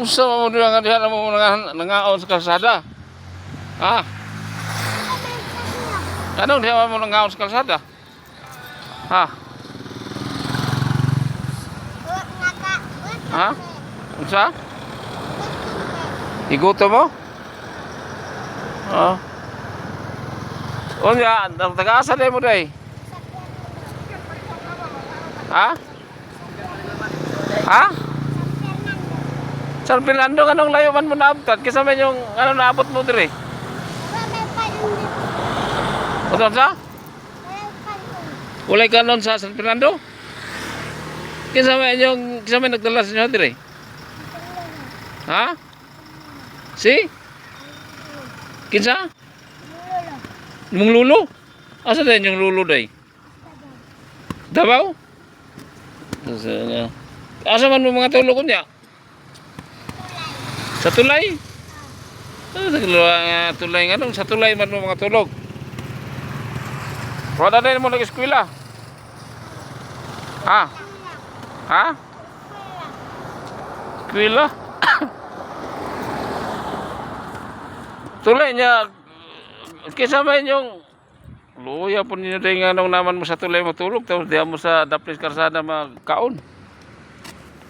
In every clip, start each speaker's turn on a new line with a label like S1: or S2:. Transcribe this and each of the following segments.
S1: Usa mo diha nga diha mo nangaon sa kalsada. Ha? Anong diha mo nangaon sa kalsada? Ha? Ha? Unsa? Iguto mo? Oh. Unya, taga-asa mo day? Ha? Ha? San Fernando, anong layo man mo naabot? Kisa man yung ano naabot mo dire? Unsa sa? Walay kanon sa San Fernando? Kisa man nagdala sa inyo dire? Ha? Si? Kinsa? Mong lulo? Asa din yung lulo day? Davao? Asa man mo mga tulog niya? Sa tulay? Tulay nga nung sa tulay man mo mga tulog. Wala din mo nag-eskwela? Ha? Ha? Eskwela? Tulay niya, kasama yung luya po ninyo tayo nga nung naman mo sa tulay matulog, tapos diyan mo sa daplis karsada magkaon.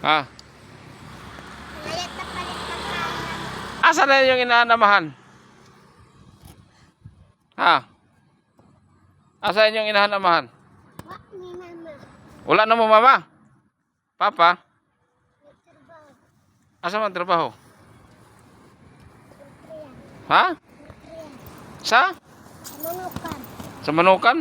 S1: Ha? Asa na yung inaanamahan? Ha? Asa yung inaanamahan? Wala na mo mama? Papa? Asa man trabaho? Ha? Sa?
S2: Manukan.
S1: Sa Manukan?